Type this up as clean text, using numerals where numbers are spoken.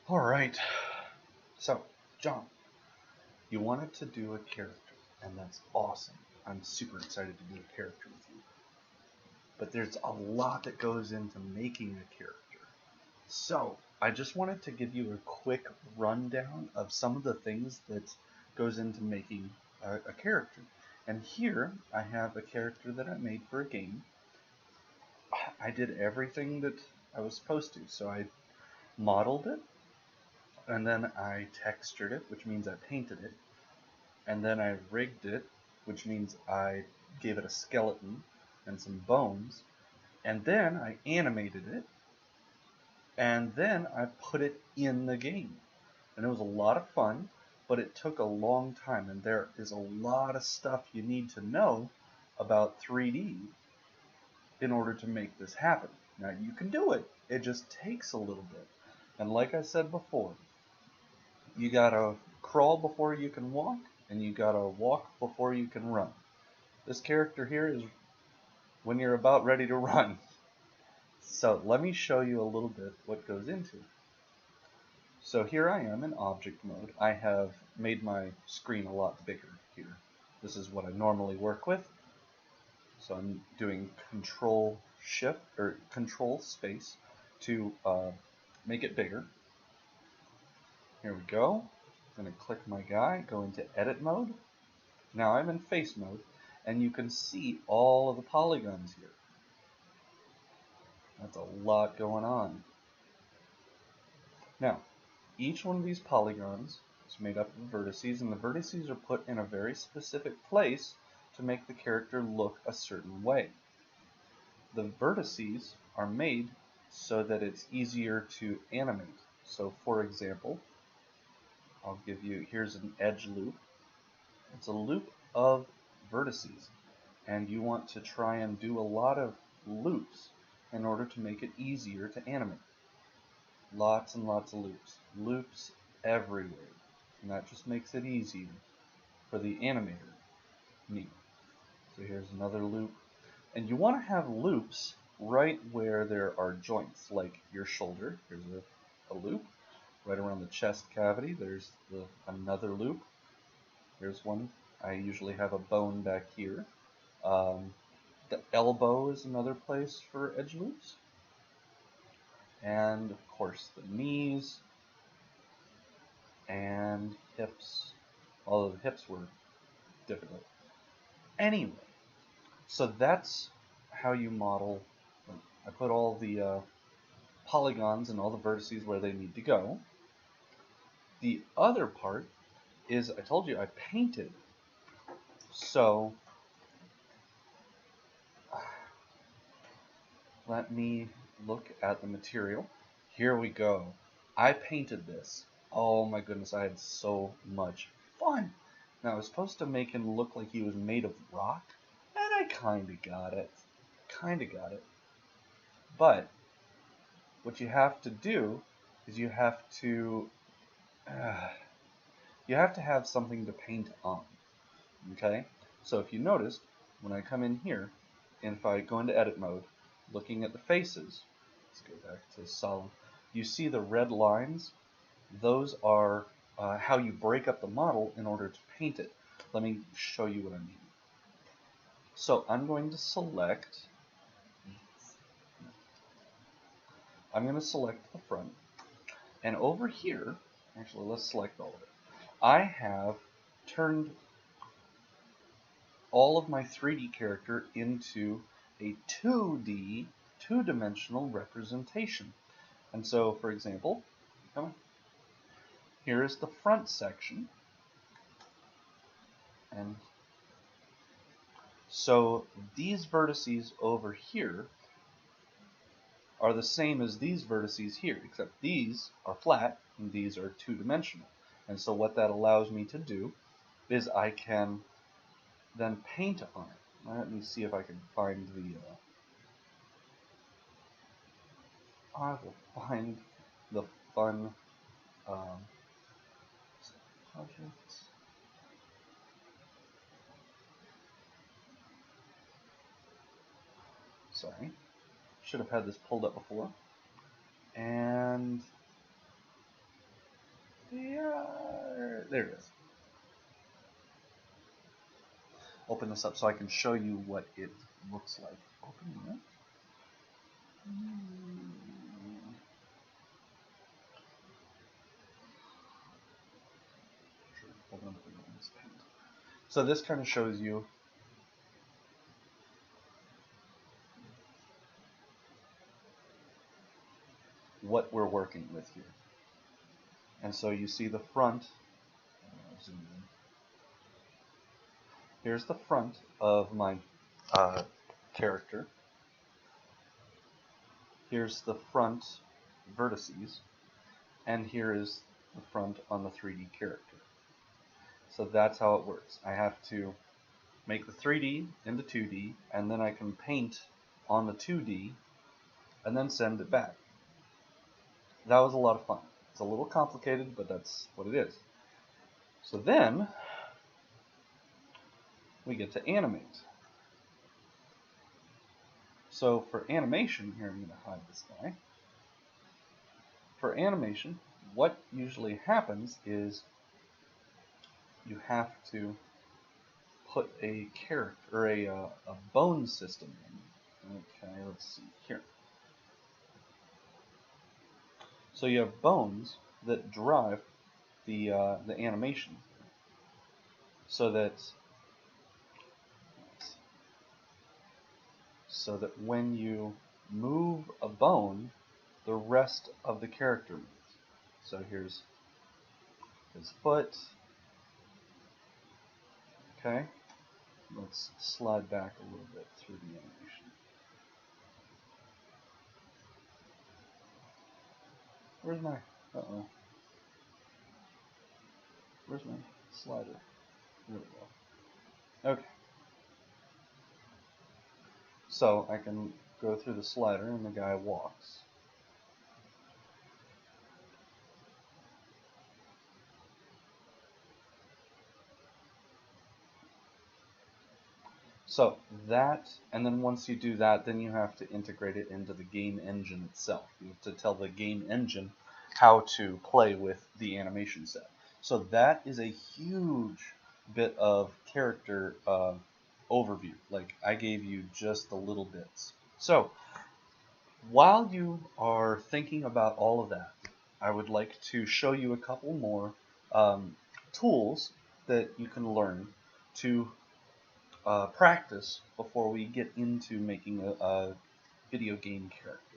Alright, so, John, you wanted to do a character, and that's awesome. I'm super excited to do a character with you. But there's a lot that goes into making a character. So, I just wanted to give you a quick rundown of some of the things that goes into making a character. And here, I have a character that I made for a game. I did everything that I was supposed to. So I modeled it, and then I textured it, which means I painted it, and then I rigged it, which means I gave it a skeleton and some bones, and then I animated it, and then I put it in the game. And it was a lot of fun, but it took a long time, and there is a lot of stuff you need to know about 3D in order to make this happen. Now, you can do it, it just takes a little bit. And like I said before, you gotta crawl before you can walk, and you gotta walk before you can run. This character here is when you're about ready to run. So let me show you a little bit what goes into it. So here I am in object mode. I have made my screen a lot bigger here. This is what I normally work with. So I'm doing Control Shift or Control Space to make it bigger. Here we go. I'm going to click my guy, go into edit mode. Now I'm in face mode, and you can see all of the polygons here. That's a lot going on. Now, each one of these polygons is made up of vertices, and the vertices are put in a very specific place to make the character look a certain way. The vertices are made so that it's easier to animate. So for example, I'll give you, here's an edge loop. It's a loop of vertices, and you want to try and do a lot of loops in order to make it easier to animate. Lots and lots of loops. Loops everywhere. And that just makes it easier for the animator. Neat. So here's another loop. And you want to have loops right where there are joints, like your shoulder. Here's a loop. Right around the chest cavity, there's another loop. Here's one. I usually have a bone back here. The elbow is another place for edge loops. And of course the knees and hips, although the hips were difficult. Anyway, so that's how you model. I put all the polygons and all the vertices where they need to go. The other part is, I told you I painted. So let me look at the material. Here we go. I painted this. Oh my goodness, I had so much fun. Now I was supposed to make him look like he was made of rock, and I kinda got it. But what you have to do is you have to have something to paint on. Okay? So if you noticed, when I come in here, and if I go into edit mode, looking at the faces, let's go back to solid, you see the red lines? Those are how you break up the model in order to paint it. Let me show you what I mean. So I'm going to select the front, and over here, actually let's select all of it. I have turned all of my 3D character into a 2D, two-dimensional representation. And so, for example, here is the front section. And so these vertices over here are the same as these vertices here, except these are flat and these are two-dimensional. And so what that allows me to do is I can then paint on it. Let me see if I can find I will find the fun projects. Sorry, should have had this pulled up before. And There it is. Open this up so I can show you what it looks like. Open it. So this kind of shows you what we're working with here. And so you see the front. Here's the front of my character. Here's the front vertices. And here is the front on the 3D character. So that's how it works. I have to make the 3D into 2D, and then I can paint on the 2D, and then send it back. That was a lot of fun. It's a little complicated, but that's what it is. So then, we get to animate. So for animation, here I'm going to hide this guy. For animation, what usually happens is you have to put a character or a bone system in. Okay, let's see here. So you have bones that drive the animation, so that when you move a bone, the rest of the character moves. So here's his foot. Okay, let's slide back a little bit through the animation. Where's my, where's my slider? There we go. Okay. So I can go through the slider and the guy walks. So that, and then once you do that, then you have to integrate it into the game engine itself. You have to tell the game engine how to play with the animation set. So that is a huge bit of character overview. Like, I gave you just the little bits. So while you are thinking about all of that, I would like to show you a couple more tools that you can learn to practice before we get into making a video game character.